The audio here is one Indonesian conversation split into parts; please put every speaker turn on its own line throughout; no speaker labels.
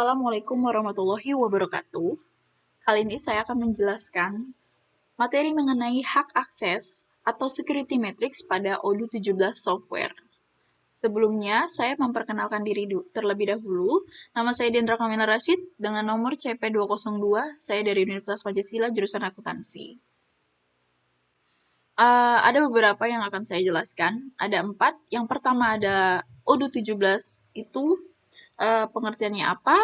Assalamualaikum warahmatullahi wabarakatuh. Kali ini saya akan menjelaskan materi mengenai hak akses atau security matrix pada Odoo 17 software. Sebelumnya, saya memperkenalkan diri terlebih dahulu. Nama saya Dendra Kamila Rashid dengan nomor CP202. Saya dari Universitas Pancasila jurusan akuntansi. Ada beberapa yang akan saya jelaskan. Ada 4. Yang pertama ada Odoo 17 itu pengertiannya apa.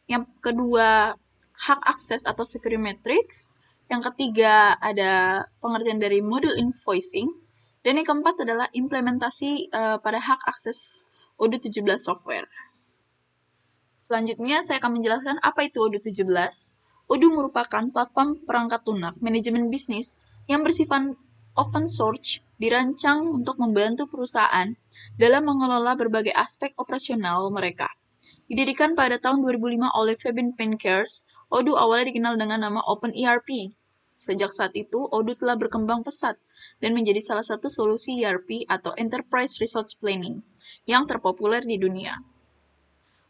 Yang kedua, hak akses atau security matrix. Yang ketiga, ada pengertian dari module invoicing. Dan yang keempat adalah implementasi pada hak akses Odoo 17 software. Selanjutnya, saya akan menjelaskan apa itu Odoo 17. Odoo merupakan platform perangkat lunak manajemen bisnis yang bersifat open source, dirancang untuk membantu perusahaan dalam mengelola berbagai aspek operasional mereka. Didirikan pada tahun 2005 oleh Fabian Pankers, Odoo awalnya dikenal dengan nama OpenERP. Sejak saat itu, Odoo telah berkembang pesat dan menjadi salah satu solusi ERP atau Enterprise Resource Planning yang terpopuler di dunia.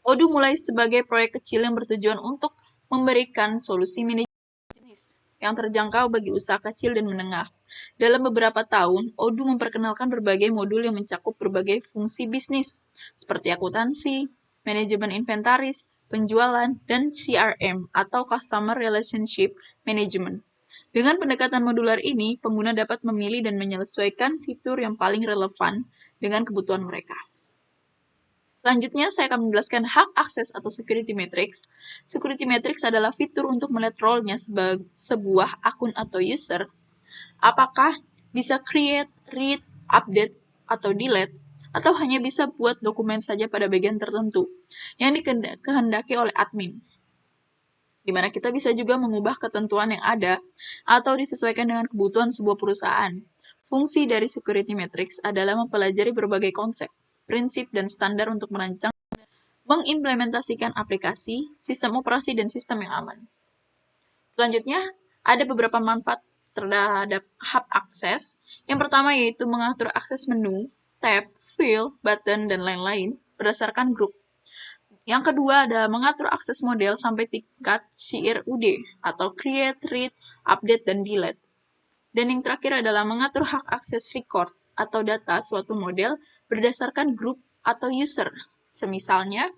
Odoo mulai sebagai proyek kecil yang bertujuan untuk memberikan solusi manajemen bisnis yang terjangkau bagi usaha kecil dan menengah. Dalam beberapa tahun, Odoo memperkenalkan berbagai modul yang mencakup berbagai fungsi bisnis, seperti akuntansi, manajemen inventaris, penjualan, dan CRM atau Customer Relationship Management. Dengan pendekatan modular ini, pengguna dapat memilih dan menyesuaikan fitur yang paling relevan dengan kebutuhan mereka. Selanjutnya, saya akan menjelaskan hak akses atau security matrix. Security matrix adalah fitur untuk melihat role-nya sebuah akun atau user. Apakah bisa create, read, update, atau delete, atau hanya bisa buat dokumen saja pada bagian tertentu yang dikehendaki oleh admin. Di mana kita bisa juga mengubah ketentuan yang ada atau disesuaikan dengan kebutuhan sebuah perusahaan. Fungsi dari security matrix adalah mempelajari berbagai konsep, prinsip, dan standar untuk merancang dan mengimplementasikan aplikasi, sistem operasi, dan sistem yang aman. Selanjutnya, ada beberapa manfaat terhadap hub akses. Yang pertama yaitu mengatur akses menu, tab, field, button, dan lain-lain berdasarkan grup. Yang kedua ada mengatur akses model sampai tingkat CRUD atau create, read, update, dan delete. Dan yang terakhir adalah mengatur hak akses record atau data suatu model berdasarkan grup atau user. Semisalnya,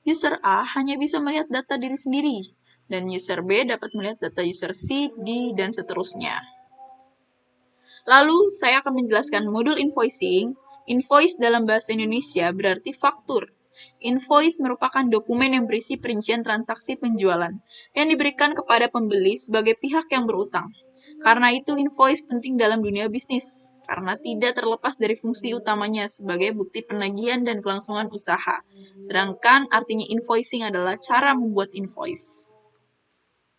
user A hanya bisa melihat data diri sendiri, dan user B dapat melihat data user C, D, dan seterusnya. Lalu, saya akan menjelaskan modul invoicing. Invoice dalam bahasa Indonesia berarti faktur. Invoice merupakan dokumen yang berisi perincian transaksi penjualan yang diberikan kepada pembeli sebagai pihak yang berutang. Karena itu, invoice penting dalam dunia bisnis, karena tidak terlepas dari fungsi utamanya sebagai bukti penagihan dan kelangsungan usaha. Sedangkan artinya invoicing adalah cara membuat invoice.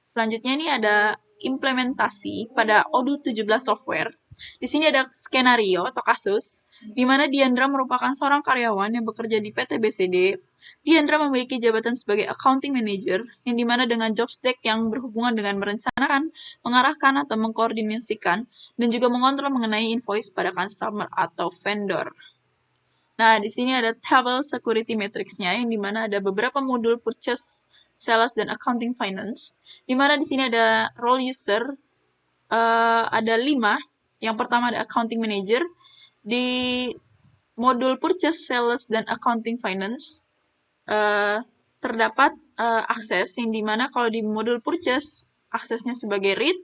Selanjutnya ini ada implementasi pada Odoo 17 software. Di sini ada skenario atau kasus, di mana Diandra merupakan seorang karyawan yang bekerja di PT BCD. Diandra memiliki jabatan sebagai accounting manager, yang dimana dengan job stack yang berhubungan dengan merencanakan, mengarahkan, atau mengkoordinasikan, dan juga mengontrol mengenai invoice pada customer atau vendor. Nah, di sini ada table security matrix-nya, yang dimana ada beberapa modul purchase, sales, dan accounting finance. Di mana di sini ada role user, ada 5. Yang pertama ada accounting manager. Di modul purchase, sales, dan accounting finance, terdapat akses, yang dimana kalau di modul purchase, aksesnya sebagai read,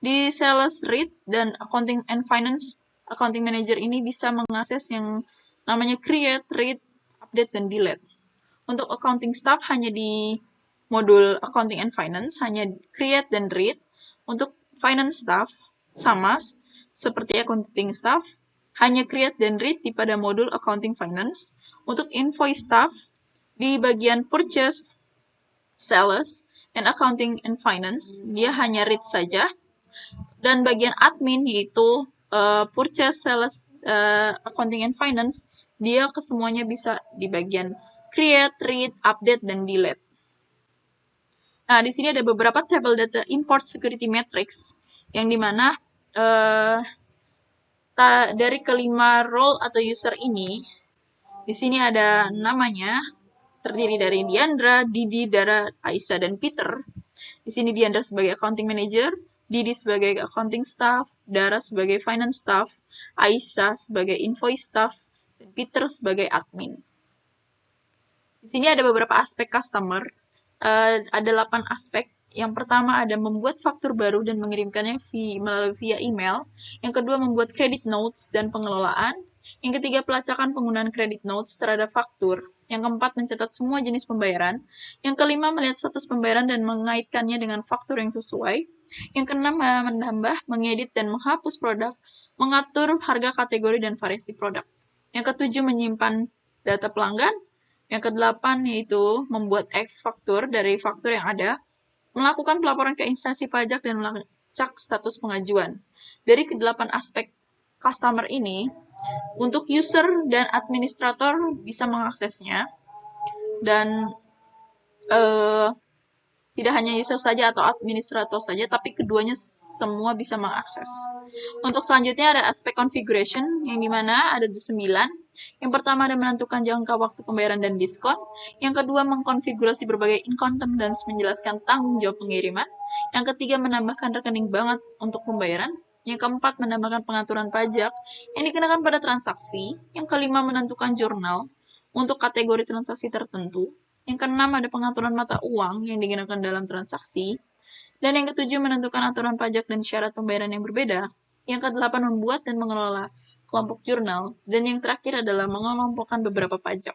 di sales read, dan accounting and finance, accounting manager ini bisa mengakses yang namanya create, read, update, dan delete. Untuk accounting staff hanya di modul accounting and finance, hanya create dan read. Untuk finance staff, sama seperti accounting staff, hanya create dan read di pada modul accounting finance. Untuk invoice staff, di bagian purchase, sales, and accounting and finance, dia hanya read saja. Dan bagian admin, yaitu purchase, sales, accounting and finance, dia kesemuanya bisa di bagian create, read, update, dan delete. Nah, di sini ada beberapa table data import security matrix, yang dimana dari kelima role atau user ini, di sini ada namanya, terdiri dari Diandra, Didi, Dara, Aisyah, dan Peter. Di sini Diandra sebagai accounting manager, Didi sebagai accounting staff, Dara sebagai finance staff, Aisyah sebagai invoice staff, dan Peter sebagai admin. Di sini ada beberapa aspek customer. Ada 8 aspek. Yang pertama ada membuat faktur baru dan mengirimkannya via email. Yang kedua membuat credit notes dan pengelolaan. Yang ketiga pelacakan penggunaan credit notes terhadap faktur. Yang keempat mencatat semua jenis pembayaran. Yang kelima melihat status pembayaran dan mengaitkannya dengan faktur yang sesuai. Yang keenam menambah, mengedit dan menghapus produk. Mengatur harga kategori dan variasi produk. Yang ketujuh menyimpan data pelanggan. Yang kedelapan yaitu membuat faktur dari faktur yang ada, melakukan pelaporan ke instansi pajak dan melacak status pengajuan. Dari kedelapan aspek customer ini, untuk user dan administrator bisa mengaksesnya, dan tidak hanya user saja atau administrator saja, tapi keduanya semua bisa mengakses. Untuk selanjutnya ada aspek configuration, yang dimana ada 9. Yang pertama ada menentukan jangka waktu pembayaran dan diskon. Yang kedua mengkonfigurasi berbagai income dan menjelaskan tanggung jawab pengiriman. Yang ketiga menambahkan rekening bank untuk pembayaran. Yang keempat menambahkan pengaturan pajak yang dikenakan pada transaksi. Yang kelima menentukan jurnal untuk kategori transaksi tertentu. Yang keenam ada pengaturan mata uang yang digunakan dalam transaksi. Dan yang ketujuh menentukan aturan pajak dan syarat pembayaran yang berbeda. Yang kedelapan membuat dan mengelola kelompok jurnal. Dan yang terakhir adalah mengelompokkan beberapa pajak.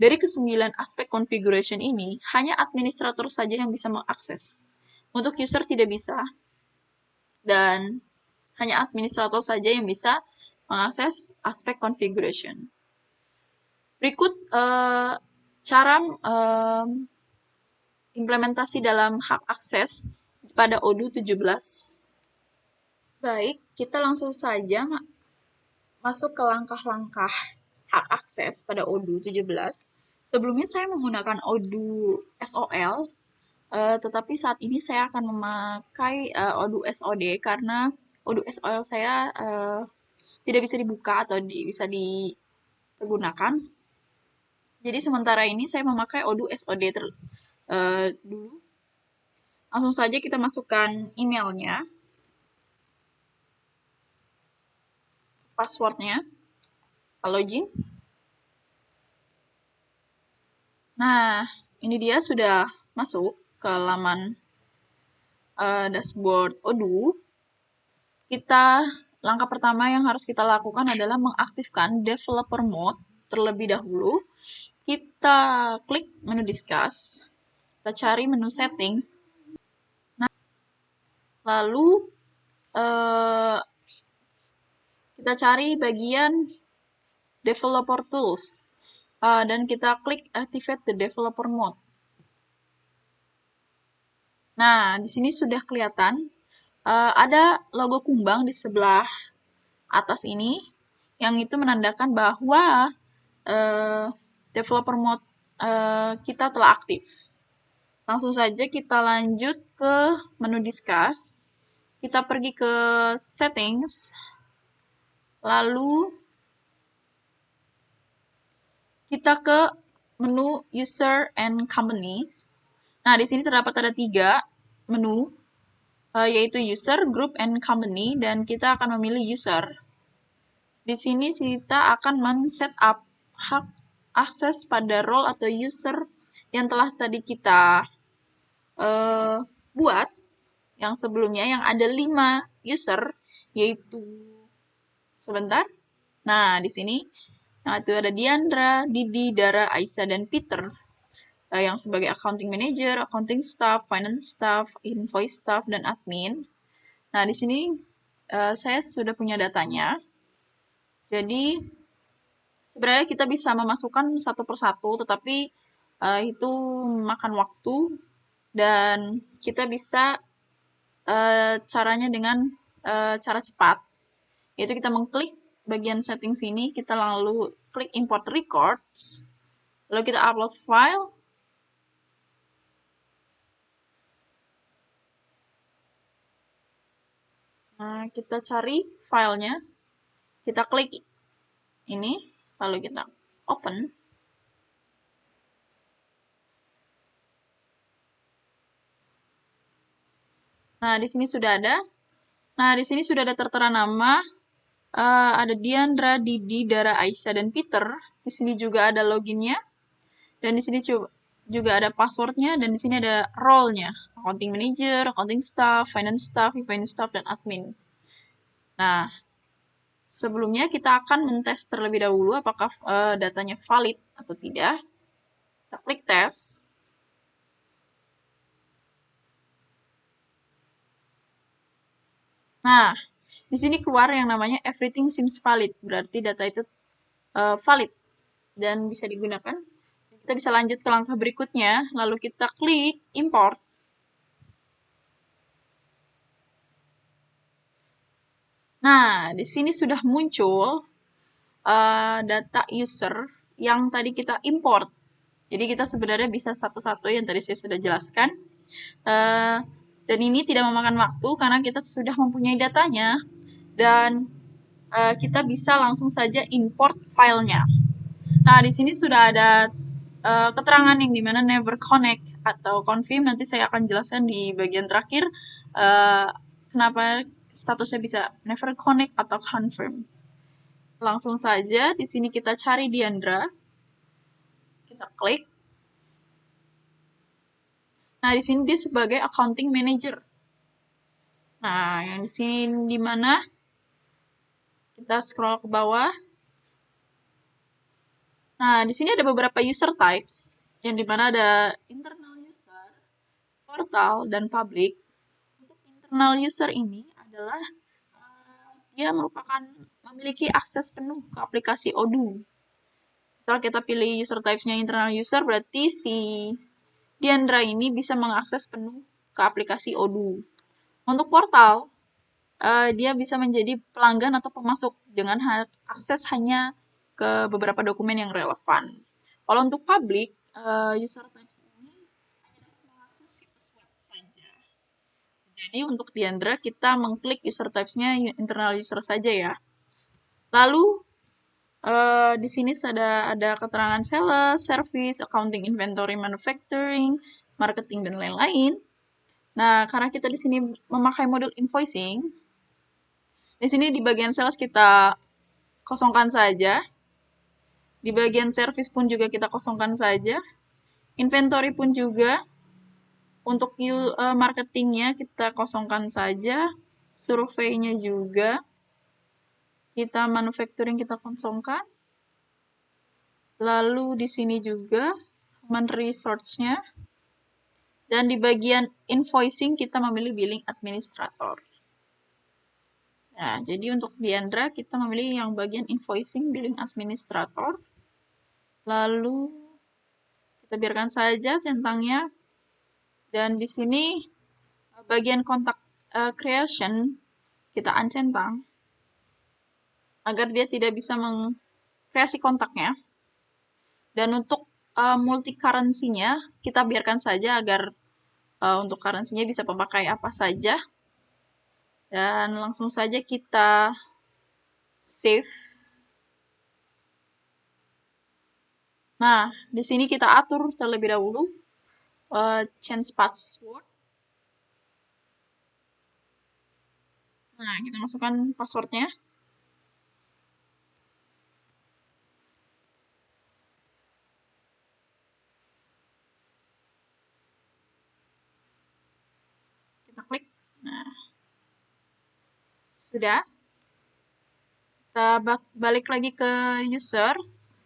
Dari ke-9 aspek configuration ini, hanya administrator saja yang bisa mengakses. Untuk user tidak bisa. Dan hanya administrator saja yang bisa mengakses aspek configuration. Berikut cara implementasi dalam hak akses pada ODU 17. Baik, kita langsung saja masuk ke langkah-langkah hak akses pada ODU 17. Sebelumnya saya menggunakan ODU SOL, tetapi saat ini saya akan memakai ODU SOD karena ODU SOL saya tidak bisa dibuka atau bisa dipergunakan. Jadi sementara ini saya memakai ODU SOD dulu. Langsung saja kita masukkan emailnya, passwordnya, login. Nah, ini dia sudah masuk ke laman dashboard ODU. Langkah pertama yang harus kita lakukan adalah mengaktifkan developer mode terlebih dahulu. Kita klik menu discuss, kita cari menu settings, lalu kita cari bagian developer tools, dan kita klik activate the developer mode. Nah, di sini sudah kelihatan ada logo kumbang di sebelah atas ini, yang itu menandakan bahwa developer mode kita telah aktif. Langsung saja kita lanjut ke menu discuss. Kita pergi ke settings. Lalu kita ke menu user and companies. Nah, di sini terdapat ada 3 menu, yaitu user, group, and company, dan kita akan memilih user. Di sini kita akan men-set up hak akses pada role atau user yang telah tadi kita buat yang sebelumnya, yang ada 5 user, yaitu sebentar. Nah, di sini itu ada Diandra, Didi, Dara, Aisyah, dan Peter yang sebagai accounting manager, accounting staff, finance staff, invoice staff, dan admin. Nah, di sini saya sudah punya datanya. Jadi, sebenarnya kita bisa memasukkan satu persatu, tetapi itu makan waktu, dan kita bisa caranya dengan cara cepat, yaitu kita mengklik bagian setting sini, kita lalu klik import records, lalu kita upload file. Nah, kita cari filenya, kita klik ini, lalu kita open. Nah, di sini sudah ada. Nah, di sini sudah ada tertera nama. Ada Diandra, Didi, Dara, Aisyah, dan Peter. Di sini juga ada loginnya. Dan di sini juga ada passwordnya. Dan di sini ada role-nya. Accounting Manager, Accounting Staff, Finance Staff, Finance Staff, dan Admin. Nah, sebelumnya kita akan mentes terlebih dahulu apakah datanya valid atau tidak. Kita klik tes. Nah, di sini keluar yang namanya everything seems valid. Berarti data itu valid dan bisa digunakan. Kita bisa lanjut ke langkah berikutnya, lalu kita klik import. Nah, di sini sudah muncul data user yang tadi kita import. Jadi kita sebenarnya bisa satu-satu yang tadi saya sudah jelaskan. Dan ini tidak memakan waktu karena kita sudah mempunyai datanya dan kita bisa langsung saja import filenya. Nah, di sini sudah ada keterangan yang dimana never connect atau confirm. Nanti saya akan jelaskan di bagian terakhir kenapa statusnya bisa never connect atau confirm. Langsung saja di sini kita cari Diandra. Kita klik. Nah, di sini dia sebagai accounting manager. Nah, yang di sini di mana? Kita scroll ke bawah. Nah, di sini ada beberapa user types, yang di mana ada internal user, portal, dan public. Untuk internal user ini adalah dia merupakan memiliki akses penuh ke aplikasi Odoo. Misal kita pilih user types-nya internal user, berarti si Diandra ini bisa mengakses penuh ke aplikasi Odoo. Untuk portal, dia bisa menjadi pelanggan atau pemasok dengan akses hanya ke beberapa dokumen yang relevan. Kalau untuk public, user types ini hanya dapat mengakses situs web saja. Jadi untuk Diandra, kita mengklik user types-nya internal user saja ya. Lalu, di sini ada keterangan sales, service, accounting, inventory, manufacturing, marketing, dan lain-lain. Nah, karena kita di sini memakai modul invoicing, di sini di bagian sales kita kosongkan saja. Di bagian service pun juga kita kosongkan saja. Inventory pun juga. Untuk marketingnya kita kosongkan saja. Surveinya juga. Kita manufacturing kita kosongkan. Lalu di sini juga human resource-nya. Dan di bagian invoicing kita memilih billing administrator. Nah, jadi untuk Diandra kita memilih yang bagian invoicing billing administrator. Lalu kita biarkan saja centangnya. Dan di sini bagian kontak creation kita uncentang agar dia tidak bisa mengkreasi kontaknya. Dan untuk multi currency-nya kita biarkan saja agar untuk currency-nya bisa memakai apa saja. Dan langsung saja kita save. Nah, di sini kita atur terlebih dahulu change password. Nah, kita masukkan passwordnya. Kita klik. Nah, sudah. Kita balik lagi ke users.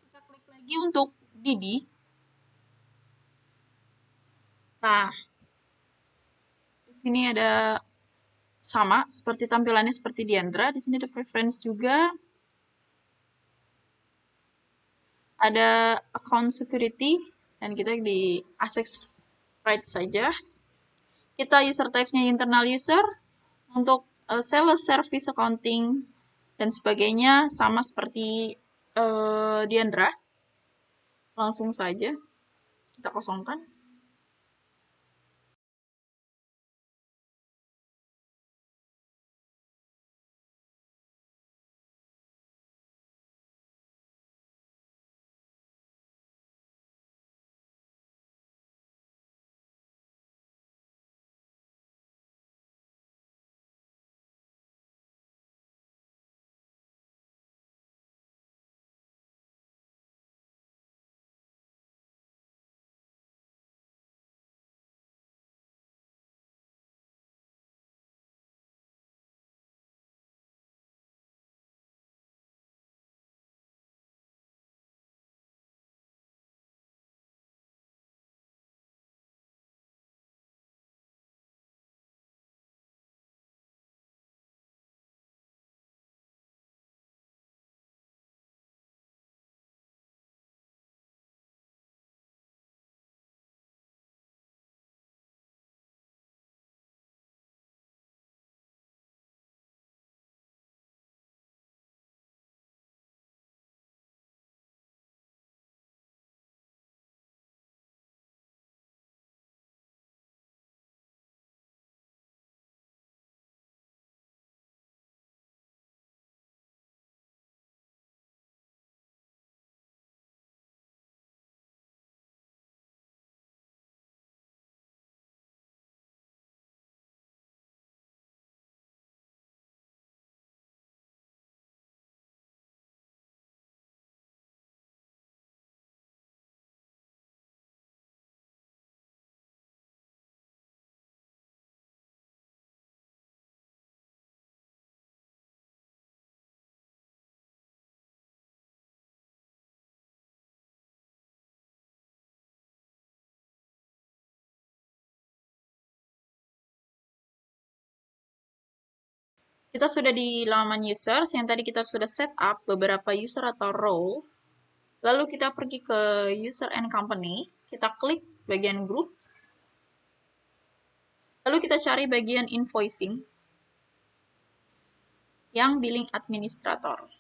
Kita klik lagi untuk Didi. Nah, di sini ada sama seperti tampilannya seperti Diandra. Di sini ada preference juga. Ada account security dan kita di access right saja. Kita user types-nya internal user. Untuk sales, service, accounting, dan sebagainya sama seperti Diandra. Langsung saja kita kosongkan. Kita sudah di halaman users yang tadi kita sudah set up beberapa user atau role. Lalu kita pergi ke user and company, kita klik bagian groups. Lalu kita cari bagian invoicing yang billing administrator.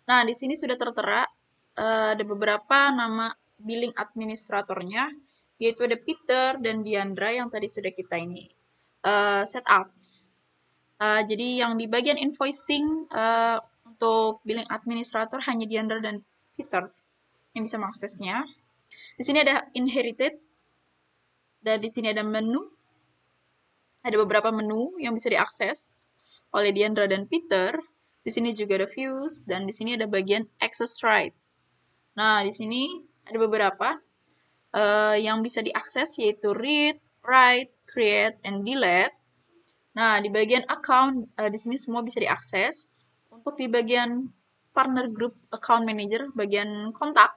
Nah, di sini sudah tertera ada beberapa nama billing administratornya, yaitu ada Peter dan Diandra yang tadi sudah kita ini set up. Jadi yang di bagian invoicing untuk billing administrator hanya Diandra dan Peter yang bisa mengaksesnya. Di sini ada inherited, dan di sini ada menu. Ada beberapa menu yang bisa diakses oleh Diandra dan Peter. Di sini juga ada views, dan di sini ada bagian access right. Nah, di sini ada beberapa yang bisa diakses, yaitu read, write, create, and delete. Nah, di bagian account, di sini semua bisa diakses. Untuk di bagian partner group account manager, bagian kontak,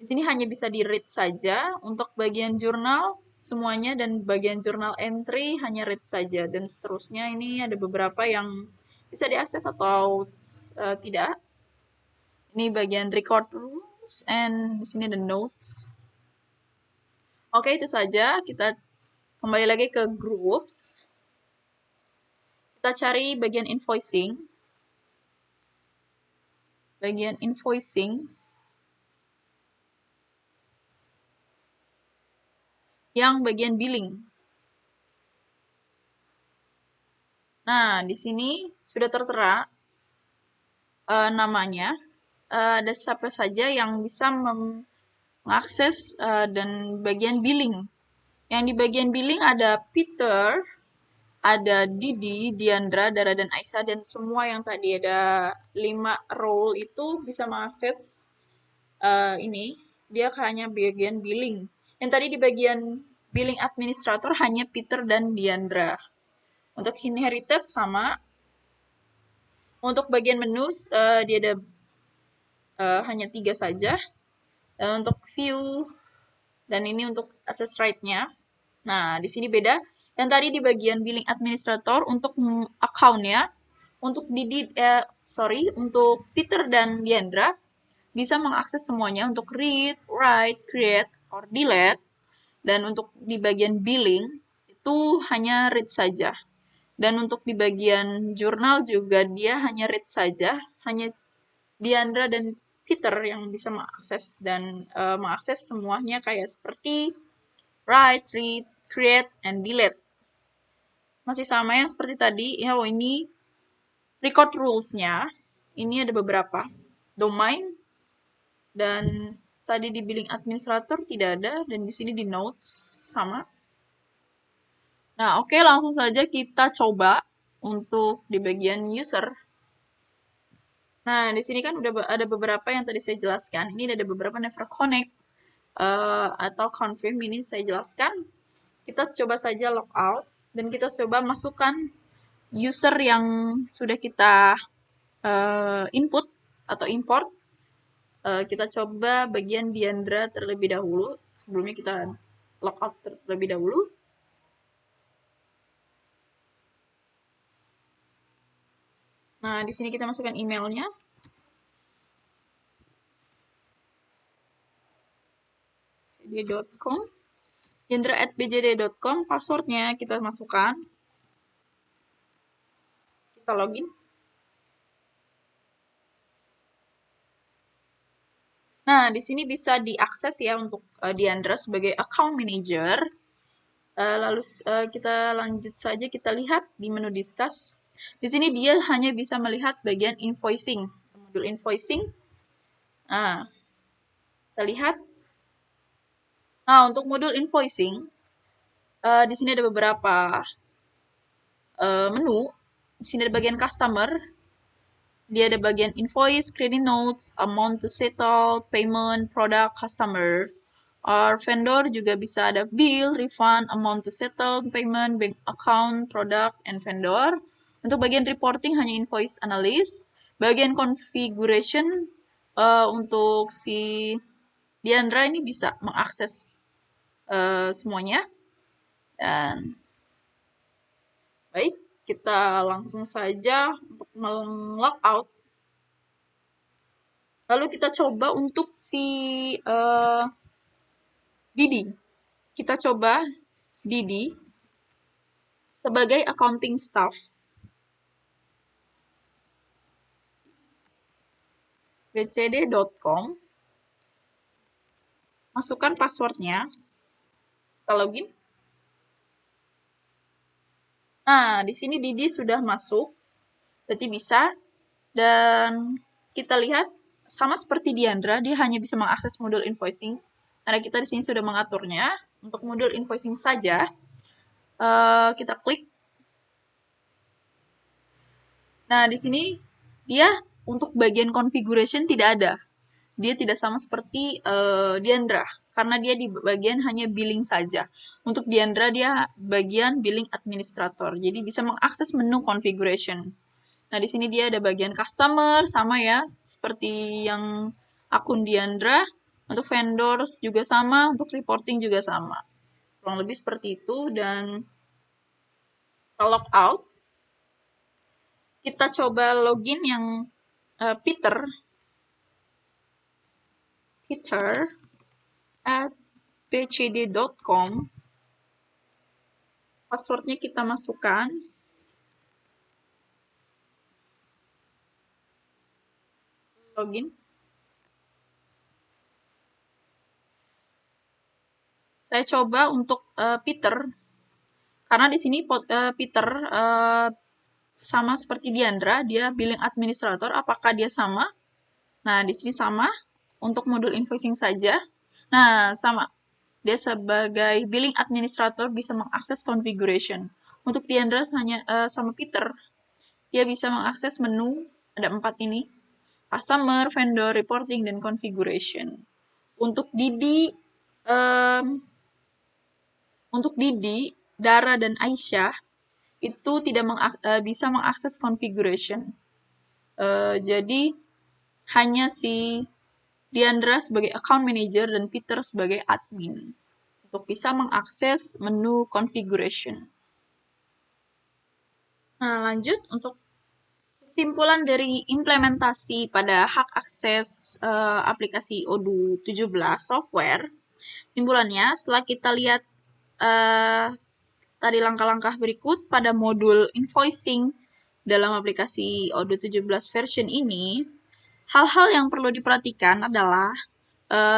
di sini hanya bisa di-read saja. Untuk bagian jurnal, semuanya, dan bagian jurnal entry hanya read saja. Dan seterusnya ini ada beberapa yang bisa diakses atau tidak. Ini bagian record rules, and di sini ada notes. Oke, itu saja. Kita kembali lagi ke groups. Kita cari bagian invoicing. Bagian invoicing yang bagian billing. Nah, di sini sudah tertera namanya. Ada siapa saja yang bisa mengakses dan bagian billing. Yang di bagian billing ada Peter, ada Didi, Diandra, Dara, dan Aisyah, dan semua yang tadi ada 5 role itu bisa mengakses ini. Dia hanya bagian billing. Yang tadi di bagian billing administrator hanya Peter dan Diandra. Untuk inherited sama. Untuk bagian menu dia ada hanya 3 saja. Dan untuk view, dan ini untuk access right-nya. Nah, di sini beda. Yang tadi di bagian billing administrator untuk account-nya, untuk untuk Peter dan Diandra bisa mengakses semuanya untuk read, write, create, or delete. Dan untuk di bagian billing itu hanya read saja. Dan untuk di bagian jurnal juga dia hanya read saja, hanya Diandra dan Peter yang bisa mengakses dan mengakses semuanya kayak seperti write, read, create, and delete. Masih sama yang seperti tadi. Ya, ini record rules-nya. Ini ada beberapa. Domain, dan tadi di billing administrator tidak ada, dan di sini di notes sama. Nah, oke, langsung saja kita coba untuk di bagian user. Nah, di sini kan udah ada beberapa yang tadi saya jelaskan. Ini ada beberapa never connect atau confirm, ini saya jelaskan. Kita coba saja logout dan kita coba masukkan user yang sudah kita input atau import. Kita coba bagian Diandra terlebih dahulu. Sebelumnya kita logout terlebih dahulu. Nah, di sini kita masukkan emailnya. bjd.com, diandra@bjd.com, passwordnya kita masukkan. Kita login. Nah, di sini bisa diakses ya untuk Diandra sebagai account manager. Lalu kita lanjut saja, kita lihat di menu discuss. Di sini dia hanya bisa melihat bagian invoicing, modul invoicing. Nah, kita lihat. Nah, untuk modul invoicing, di sini ada beberapa menu. Di sini ada bagian customer. Dia ada bagian invoice, credit notes, amount to settle, payment, product, customer. Or vendor juga bisa ada bill, refund, amount to settle, payment, bank account, product, and vendor. Untuk bagian reporting hanya invoice analyst. Bagian configuration untuk si Diandra ini bisa mengakses semuanya. Dan baik. Kita langsung saja untuk logout. Lalu kita coba untuk si Didi. Kita coba Didi sebagai accounting staff. bcd.com. Masukkan passwordnya. Kita login. Nah, di sini Didi sudah masuk. Berarti bisa. Dan kita lihat sama seperti Diandra, dia hanya bisa mengakses modul invoicing. Karena kita di sini sudah mengaturnya. Untuk modul invoicing saja, kita klik. Nah, di sini dia untuk bagian configuration tidak ada. Dia tidak sama seperti Diandra, karena dia di bagian hanya billing saja. Untuk Diandra, dia bagian billing administrator. Jadi bisa mengakses menu configuration. Nah, di sini dia ada bagian customer, sama ya, seperti yang akun Diandra. Untuk vendors juga sama, untuk reporting juga sama. Kurang lebih seperti itu, dan kita log out. Kita coba login yang Peter at bcd.com. Passwordnya kita masukkan. Login. Saya coba untuk Peter, karena di sini Peter sama seperti Diandra, dia billing administrator. Apakah dia sama? Nah, di sini sama. Untuk modul invoicing saja. Nah, sama. Dia sebagai billing administrator bisa mengakses configuration. Untuk Diandra hanya sama Peter, dia bisa mengakses menu, ada 4 ini. Customer, vendor, reporting, dan configuration. Untuk Didi, Dara, dan Aisyah, itu tidak bisa mengakses configuration. Jadi, hanya si Diandra sebagai account manager dan Peter sebagai admin untuk bisa mengakses menu configuration. Nah, lanjut untuk kesimpulan dari implementasi pada hak akses aplikasi Odoo 17 software. Kesimpulannya, setelah kita lihat tadi langkah-langkah berikut pada modul invoicing dalam aplikasi Odoo 17 version ini, hal-hal yang perlu diperhatikan adalah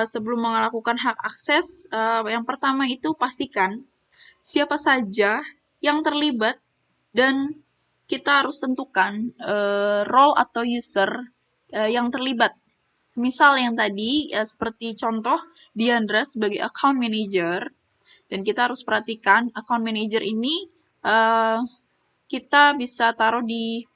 sebelum melakukan hak akses, yang pertama itu pastikan siapa saja yang terlibat dan kita harus tentukan role atau user yang terlibat. Misal yang tadi, seperti contoh Diandra sebagai account manager, dan kita harus perhatikan account manager ini kita bisa taruh di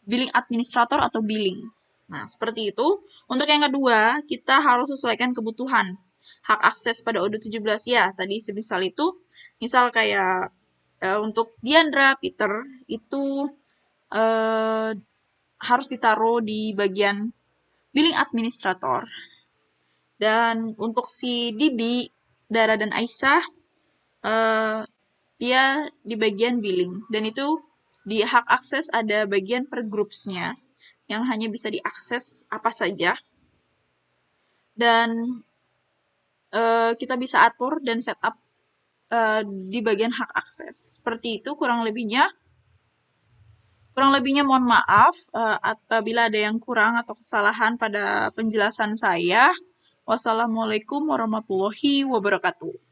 billing administrator atau billing. Nah, seperti itu. Untuk yang kedua, kita harus sesuaikan kebutuhan hak akses pada Odoo 17 ya. Tadi semisal itu, misal kayak untuk Diandra, Peter, itu harus ditaruh di bagian billing administrator. Dan untuk si Didi, Dara, dan Aisyah, dia di bagian billing. Dan itu di hak akses ada bagian per groups-nya yang hanya bisa diakses apa saja. Dan kita bisa atur dan setup di bagian hak akses. Seperti itu kurang lebihnya. Kurang lebihnya mohon maaf apabila ada yang kurang atau kesalahan pada penjelasan saya. Wassalamualaikum warahmatullahi wabarakatuh.